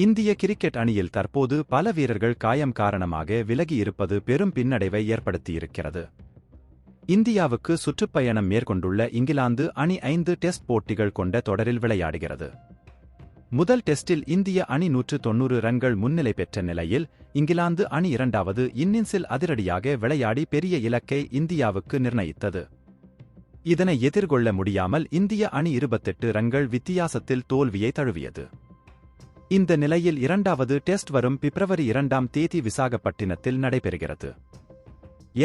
இந்திய கிரிக்கெட் அணியில் தற்போது பல வீரர்கள் காயம் காரணமாக விலகி இருப்பது பெரும் பின்னடைவை ஏற்படுத்தியிருக்கிறது. இந்தியாவுக்கு சுற்றுப்பயணம் மேற்கொண்டுள்ள இங்கிலாந்து அணி 5 டெஸ்ட் போட்டிகள் கொண்ட தொடரில் விளையாடுகிறது. முதல் டெஸ்டில் இந்திய அணி 190 ரன்கள் முன்னிலை பெற்ற நிலையில் இங்கிலாந்து அணி இரண்டாவது இன்னிங்ஸில் அதிரடியாக விளையாடி பெரிய இலக்கை இந்தியாவுக்கு நிர்ணயித்தது. இதனை எதிர்கொள்ள முடியாமல் இந்திய அணி 28 ரன்கள் வித்தியாசத்தில் தோல்வியை தழுவியது. இந்த நிலையில் இரண்டாவது டெஸ்ட் வரும் பிப்ரவரி 2ஆம் தேதி விசாகப்பட்டினத்தில் நடைபெறுகிறது.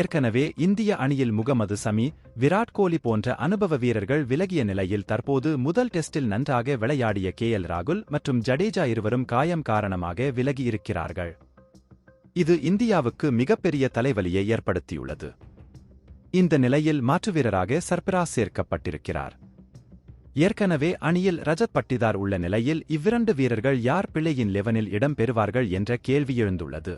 ஏற்கனவே இந்திய அணியில் முகமது சமி, விராட் கோலி போன்ற அனுபவ வீரர்கள் விலகிய நிலையில் தற்போது முதல் டெஸ்டில் நன்றாக விளையாடிய ராகுல் மற்றும் ஜடேஜா இருவரும் காயம் காரணமாக விலகியிருக்கிறார்கள். இது இந்தியாவுக்கு மிகப்பெரிய தலைவலியை ஏற்படுத்தியுள்ளது. இந்த நிலையில் மாற்று வீரராக சர்பராஸ் சேர்க்கப்பட்டிருக்கிறார். ஏற்கனவே அணியில் ரஜத் பட்டிதார் உள்ள நிலையில் இவ்விரண்டு வீரர்கள் யார் பிளேயிங் 11இல் இடம் பெறுவார்கள் என்ற கேள்வி எழுந்துள்ளது.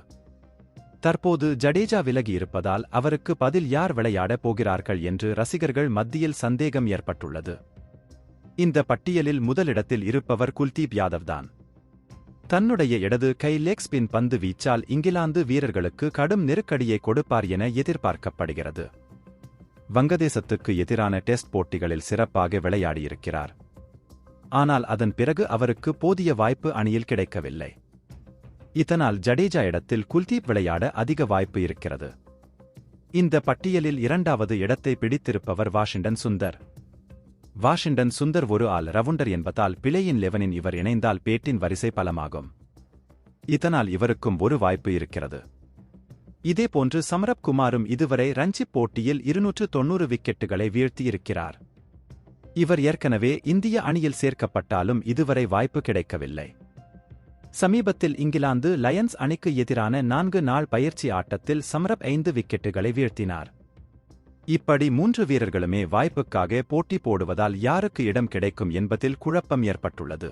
தற்போது ஜடேஜா விலகியிருப்பதால் அவருக்கு பதில் யார் விளையாடப் போகிறார்கள் என்று ரசிகர்கள் மத்தியில் சந்தேகம் ஏற்பட்டுள்ளது. இந்த பட்டியலில் முதலிடத்தில் இருப்பவர் குல்தீப் யாதவ் தான். தன்னுடைய இடது கை லெக் ஸ்பின் பந்து வீச்சால் இங்கிலாந்து வீரர்களுக்கு கடும் நெருக்கடியை கொடுப்பார் என எதிர்பார்க்கப்படுகிறது. வங்கதேசத்துக்கு எதிரான டெஸ்ட் போட்டிகளில் சிறப்பாக விளையாடியிருக்கிறார். ஆனால் அதன் பிறகு அவருக்கு போதிய வாய்ப்பு அணியில் கிடைக்கவில்லை. இதனால் ஜடேஜா இடத்தில் குல்தீப் விளையாட அதிக வாய்ப்பு இருக்கிறது. இந்த பட்டியலில் இரண்டாவது இடத்தை பிடித்திருப்பவர் வாஷிங்டன் சுந்தர். வாஷிங்டன் சுந்தர் ஒரு ஆல் ரவுண்டர் என்பதால் பிளேயிங் 11இன் இவர் இணைந்தால் பேட்டின் வரிசை பலமாகும். இதனால் இவருக்கும் ஒரு வாய்ப்பு இருக்கிறது. இதேபோன்று சமரப் குமாரும் இதுவரை ரஞ்சி போட்டியில் 290 விக்கெட்டுகளை வீழ்த்தியிருக்கிறார். இவர் ஏற்கனவே இந்திய அணியில் சேர்க்கப்பட்டாலும் இதுவரை வாய்ப்பு கிடைக்கவில்லை. சமீபத்தில் இங்கிலாந்து லயன்ஸ் அணிக்கு எதிரான 4 நாள் பயிற்சி ஆட்டத்தில் சமரப் 5 விக்கெட்டுகளை வீழ்த்தினார். இப்படி 3 வீரர்களுமே வாய்ப்புக்காக போட்டி போடுவதால் யாருக்கு இடம் கிடைக்கும் என்பதில் குழப்பம் ஏற்பட்டுள்ளது.